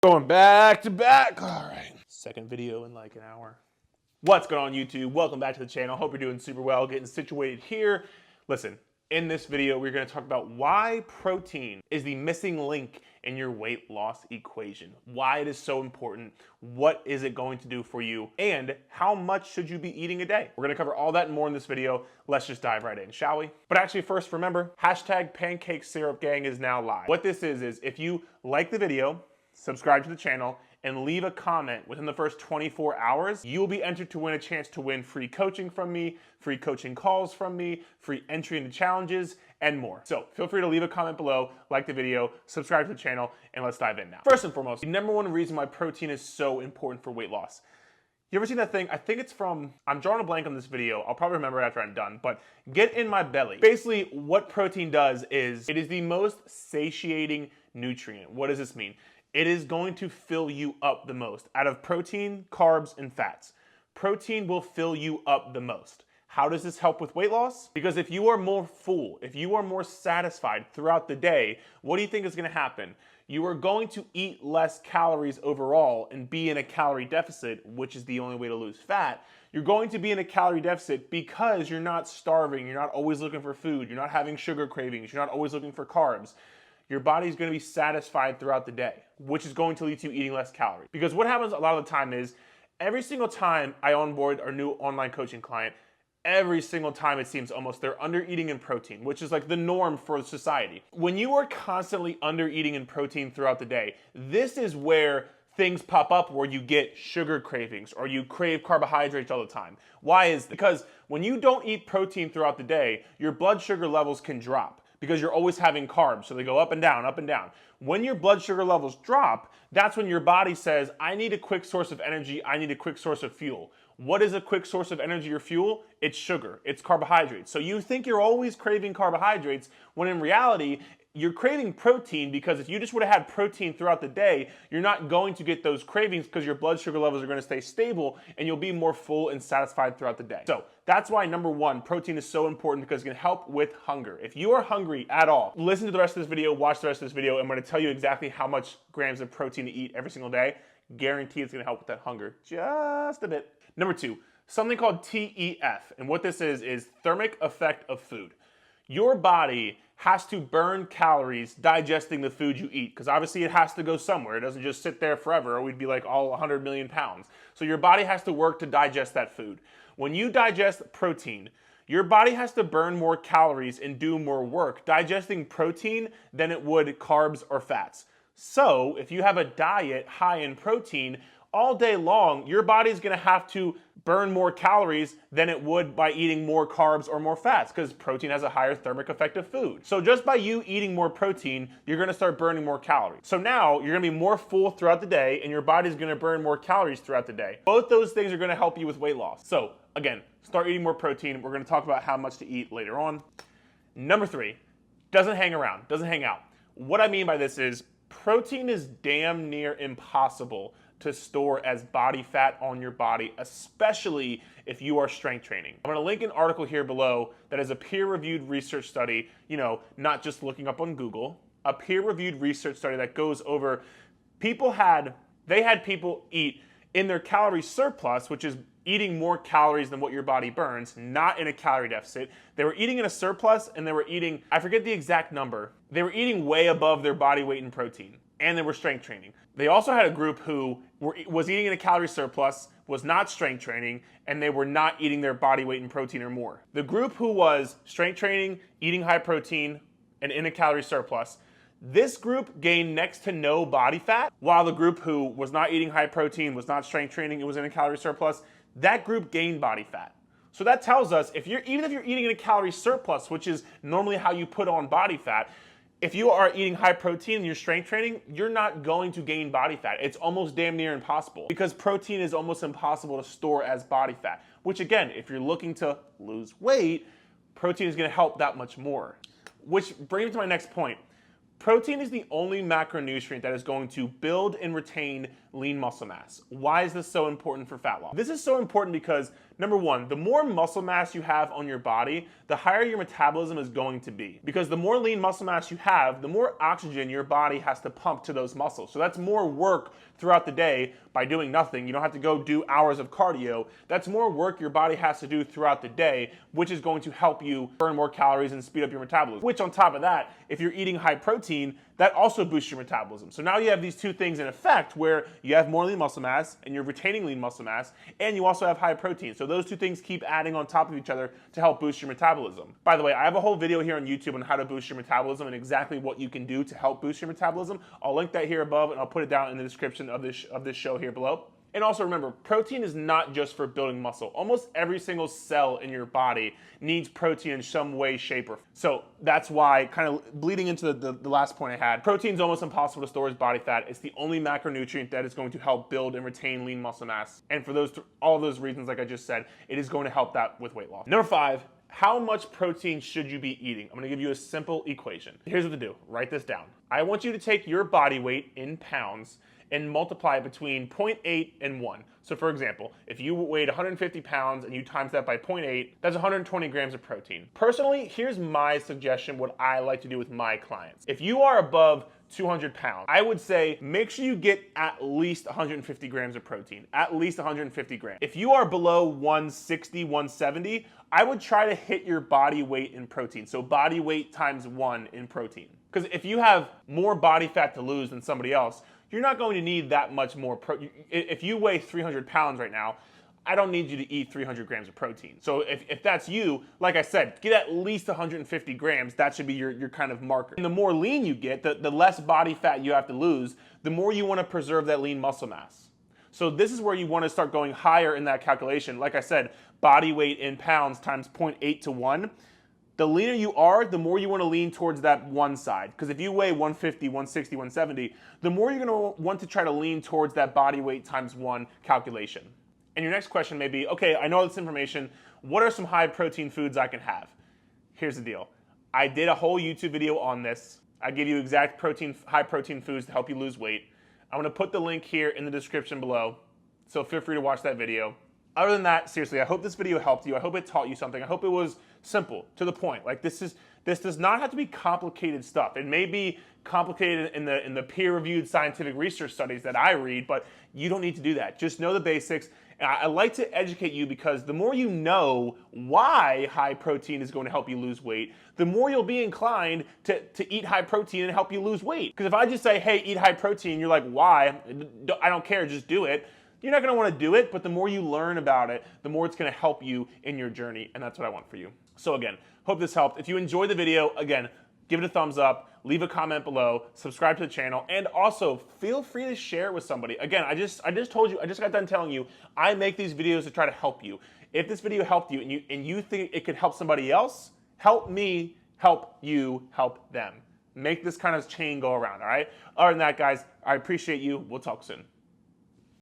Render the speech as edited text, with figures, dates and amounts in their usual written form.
Going back to back. All right. Second video in like an hour. What's going on, YouTube? Welcome back to the channel. Hope you're doing super well, getting situated here. Listen, in this video, we're going to talk about why protein is the missing link in your weight loss equation, why it is so important, what is it going to do for you, and how much should you be eating a day. We're going to cover all that and more in this video. Let's just dive right in, shall we? But actually first, remember, hashtag Pancake Syrup Gang is now live. What this is if you like the video, subscribe to the channel, and leave a comment within the first 24 hours, you will be entered to win a chance to win free coaching from me, free coaching calls from me, free entry into challenges, and more. So feel free to leave a comment below, like the video, subscribe to the channel, and let's dive in now. First and foremost, the number one reason why protein is so important for weight loss. You ever seen that thing? I think it's from, I'm drawing a blank on this video. I'll probably remember it after I'm done, but get in my belly. Basically, what protein does is, it is the most satiating nutrient. What does this mean? It is going to fill you up the most. Out of protein, carbs, and fats, protein will fill you up the most. How does this help with weight loss? Because if you are more full, if you are more satisfied throughout the day, what do you think is gonna happen? You are going to eat less calories overall and be in a calorie deficit, which is the only way to lose fat. You're going to be in a calorie deficit because you're not starving, you're not always looking for food, you're not having sugar cravings, you're not always looking for carbs. Your body's gonna be satisfied throughout the day, which is going to lead to you eating less calories. Because what happens a lot of the time is, every single time I onboard a new online coaching client, every single time it seems almost they're under eating in protein, which is like the norm for society. When you are constantly under eating in protein throughout the day, this is where things pop up where you get sugar cravings or you crave carbohydrates all the time. Why is that? Because when you don't eat protein throughout the day, your blood sugar levels can drop, because you're always having carbs, so they go up and down, up and down. When your blood sugar levels drop, that's when your body says, I need a quick source of energy, I need a quick source of fuel. What is a quick source of energy or fuel? It's sugar, it's carbohydrates. So you think you're always craving carbohydrates, when in reality, you're craving protein, because if you just would have had protein throughout the day, you're not going to get those cravings because your blood sugar levels are going to stay stable and you'll be more full and satisfied throughout the day. So that's why, number one, protein is so important, because it can help with hunger. If you are hungry at all, listen to the rest of this video, watch the rest of this video, and I'm going to tell you exactly how much grams of protein to eat every single day. Guarantee it's going to help with that hunger just a bit. Number two, something called TEF, and what this is Thermic Effect of food. Your body has to burn calories digesting the food you eat, because obviously it has to go somewhere. It doesn't just sit there forever, or we'd be like all 100 million pounds. So your body has to work to digest that food. When you digest protein, your body has to burn more calories and do more work digesting protein than it would carbs or fats. So if you have a diet high in protein, all day long, your body's gonna have to burn more calories than it would by eating more carbs or more fats, because protein has a higher thermic effect of food. So just by you eating more protein, you're gonna start burning more calories. So now you're gonna be more full throughout the day and your body's gonna burn more calories throughout the day. Both those things are gonna help you with weight loss. So again, start eating more protein. We're gonna talk about how much to eat later on. Number three, doesn't hang around, doesn't hang out. What I mean by this is, protein is damn near impossible to store as body fat on your body, especially if you are strength training. I'm gonna link an article here below that is a peer-reviewed research study, not just looking up on Google, a peer-reviewed research study that goes over, they had people eat in their calorie surplus, which is eating more calories than what your body burns, not in a calorie deficit. They were eating in a surplus, and they were eating, I forget the exact number, they were eating way above their body weight in protein, and they were strength training. They also had a group who was eating in a calorie surplus, was not strength training, and they were not eating their body weight in protein or more. The group who was strength training, eating high protein, and in a calorie surplus, this group gained next to no body fat, while the group who was not eating high protein, was not strength training, and was in a calorie surplus, that group gained body fat. So that tells us, even if you're eating in a calorie surplus, which is normally how you put on body fat, if you are eating high protein and you're strength training, you're not going to gain body fat. It's almost damn near impossible, because protein is almost impossible to store as body fat, which again, if you're looking to lose weight, protein is gonna help that much more. Which brings me to my next point. Protein is the only macronutrient that is going to build and retain lean muscle mass. Why is this so important for fat loss? This is so important because Number one, the more muscle mass you have on your body, the higher your metabolism is going to be. Because the more lean muscle mass you have, the more oxygen your body has to pump to those muscles. So that's more work throughout the day by doing nothing. You don't have to go do hours of cardio. That's more work your body has to do throughout the day, which is going to help you burn more calories and speed up your metabolism. Which on top of that, if you're eating high protein, that also boosts your metabolism. So now you have these two things in effect where you have more lean muscle mass and you're retaining lean muscle mass, and you also have high protein. So those two things keep adding on top of each other to help boost your metabolism. By the way, I have a whole video here on YouTube on how to boost your metabolism and exactly what you can do to help boost your metabolism. I'll link that here above and I'll put it down in the description of this show here below. And also remember, protein is not just for building muscle. Almost every single cell in your body needs protein in some way, shape, or form. So that's why, kind of bleeding into the last point I had, protein is almost impossible to store as body fat. It's the only macronutrient that is going to help build and retain lean muscle mass. And for all those reasons, like I just said, it is going to help that with weight loss. Number 5, how much protein should you be eating? I'm gonna give you a simple equation. Here's what to do, write this down. I want you to take your body weight in pounds and multiply it between 0.8 and 1. So for example, if you weighed 150 pounds and you times that by 0.8, that's 120 grams of protein. Personally, here's my suggestion, what I like to do with my clients. If you are above 200 pounds, I would say make sure you get at least 150 grams of protein, at least 150 grams. If you are below 160, 170, I would try to hit your body weight in protein. So body weight times 1 in protein. Because if you have more body fat to lose than somebody else, you're not going to need that much more protein. If you weigh 300 pounds right now, I don't need you to eat 300 grams of protein. So if that's you, like I said, get at least 150 grams. That should be your kind of marker. And the more lean you get, the less body fat you have to lose, the more you want to preserve that lean muscle mass. So this is where you want to start going higher in that calculation. Like I said, body weight in pounds times 0.8 to 1. The leaner you are, the more you want to lean towards that one side. Because if you weigh 150, 160, 170, the more you're going to want to try to lean towards that body weight times 1 calculation. And your next question may be, okay, I know all this information. What are some high protein foods I can have? Here's the deal. I did a whole YouTube video on this. I give you exact high protein foods to help you lose weight. I'm going to put the link here in the description below. So feel free to watch that video. Other than that, seriously, I hope this video helped you. I hope it taught you something. I hope it was simple, to the point. Like this does not have to be complicated stuff. It may be complicated in the peer-reviewed scientific research studies that I read, but you don't need to do that. Just know the basics. And I like to educate you because the more you know why high protein is going to help you lose weight, the more you'll be inclined to eat high protein and help you lose weight. Because if I just say, hey, eat high protein, you're like, why? I don't care, just do it. You're not going to want to do it, but the more you learn about it, the more it's going to help you in your journey, and that's what I want for you. So again, hope this helped. If you enjoyed the video, again, give it a thumbs up, leave a comment below, subscribe to the channel, and also feel free to share it with somebody. Again, I just told you, I just got done telling you, I make these videos to try to help you. If this video helped you and you think it could help somebody else, help me help you help them. Make this kind of chain go around, all right? Other than that, guys, I appreciate you. We'll talk soon.